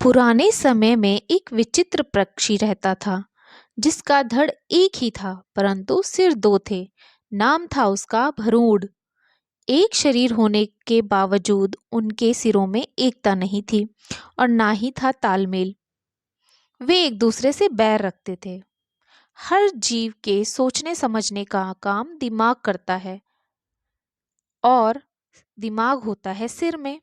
पुराने समय में एक विचित्र पक्षी रहता था जिसका धड़ एक ही था परंतु सिर दो थे। नाम था उसका भरूड़। एक शरीर होने के बावजूद उनके सिरों में एकता नहीं थी और ना ही था तालमेल। वे एक दूसरे से बैर रखते थे। हर जीव के सोचने समझने का काम दिमाग करता है और दिमाग होता है सिर में।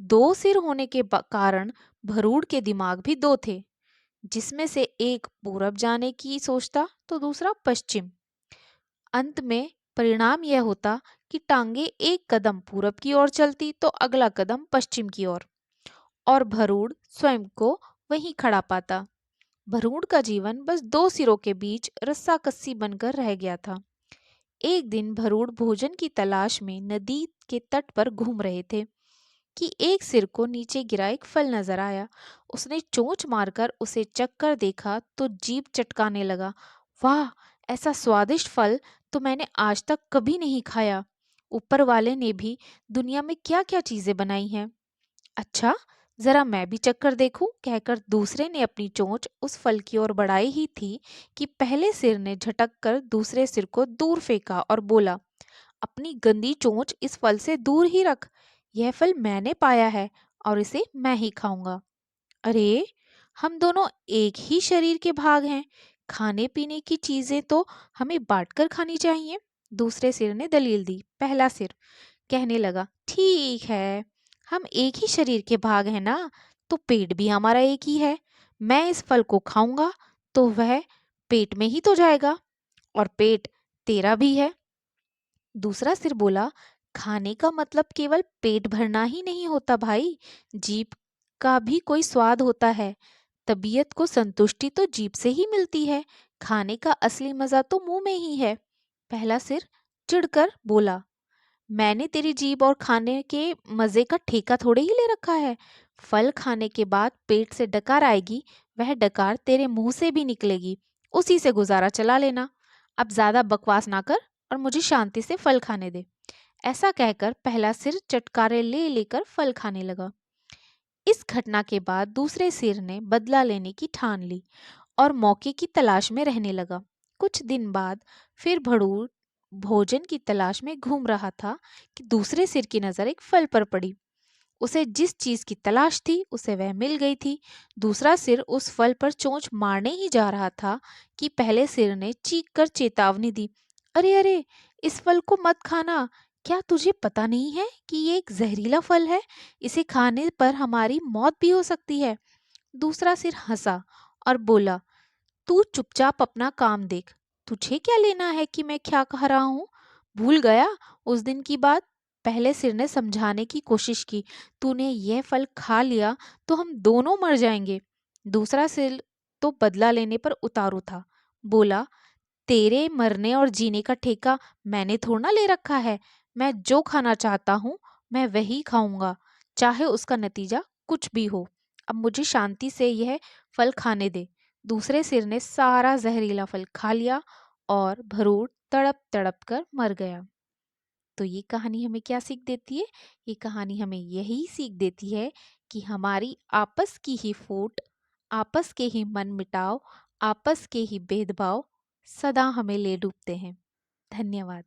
दो सिर होने के कारण भरूड़ के दिमाग भी दो थे, जिसमें से एक पूरब जाने की सोचता तो दूसरा पश्चिम। अंत में परिणाम यह होता कि टांगे एक कदम पूरब की ओर चलती तो अगला कदम पश्चिम की ओर, और भरूड़ स्वयं को वहीं खड़ा पाता। भरूड़ का जीवन बस दो सिरों के बीच रस्साकस्सी बनकर रह गया था। एक दिन भरूड़ भोजन की तलाश में नदी के तट पर घूम रहे थे कि एक सिर को नीचे गिरा एक फल नजर आया। उसने चोंच मारकर उसे चखकर देखा तो जीभ चटकाने लगा। वाह, ऐसा स्वादिष्ट फल तो मैंने आज तक कभी नहीं खाया। ऊपर वाले ने भी दुनिया में क्या क्या चीजें बनाई हैं। अच्छा, जरा मैं भी चखकर देखूं, कहकर दूसरे ने अपनी चोंच उस फल की ओर बढ़ाई ही थी कि पहले सिर ने झटक कर दूसरे सिर को दूर फेंका और बोला, अपनी गंदी चोंच इस फल से दूर ही रख। यह फल मैंने पाया है और इसे मैं ही खाऊंगा। अरे, हम दोनों एक ही शरीर के भाग हैं। खाने पीने की चीजें तो हमें बांटकर खानी चाहिए। दूसरे सिर ने दलील दी। पहला सिर कहने लगा, ठीक है, हम एक ही शरीर के भाग हैं ना, तो पेट भी हमारा एक ही है। मैं इस फल को खाऊंगा तो वह पेट में ही तो जाएगा, और पेट तेरा भी है। दूसरा सिर बोला, खाने का मतलब केवल पेट भरना ही नहीं होता भाई, जीभ का भी कोई स्वाद होता है। तबीयत को संतुष्टि तो जीभ से ही मिलती है। खाने का असली मजा तो मुंह में ही है। पहला सिर चिढ़कर बोला, मैंने तेरी जीभ और खाने के मजे का ठेका थोड़े ही ले रखा है। फल खाने के बाद पेट से डकार आएगी, वह डकार तेरे मुंह से भी निकलेगी, उसी से गुजारा चला लेना। अब ज्यादा बकवास ना कर और मुझे शांति से फल खाने दे। ऐसा कहकर पहला सिर चटकारे ले लेकर फल खाने लगा। इस घटना के बाद दूसरे सिर ने बदला लेने की ठान ली और मौके की तलाश में रहने लगा। कुछ दिन बाद फिर भड़ूर भोजन की तलाश में घूम रहा था कि दूसरे सिर की नजर एक फल पर पड़ी। उसे जिस चीज की तलाश थी उसे वह मिल गई थी। दूसरा सिर उस फल पर चोंच मारने ही जा रहा था कि पहले सिर ने चीख कर चेतावनी दी, अरे अरे, इस फल को मत खाना। क्या तुझे पता नहीं है कि ये एक जहरीला फल है? इसे खाने पर हमारी मौत भी हो सकती है। दूसरा सिर हंसा और बोला, तू चुपचाप अपना काम देख। तुझे क्या लेना है कि मैं क्या कह रहा हूँ? भूल गया उस दिन की बात? पहले सिर ने समझाने की कोशिश की, तूने यह फल खा लिया तो हम दोनों मर जाएंगे। दूसरा सिर तो बदला लेने पर उतारू था। बोला, तेरे मरने और जीने का ठेका मैंने थोड़ा ना ले रखा है। मैं जो खाना चाहता हूँ मैं वही खाऊंगा, चाहे उसका नतीजा कुछ भी हो। अब मुझे शांति से यह फल खाने दे। दूसरे सिर ने सारा जहरीला फल खा लिया और भरूड़ तड़प तड़प कर मर गया। तो ये कहानी हमें क्या सीख देती है? ये कहानी हमें यही सीख देती है कि हमारी आपस की ही फूट, आपस के ही मन मिटाव, आपस के ही भेदभाव सदा हमें ले डूबते हैं। धन्यवाद।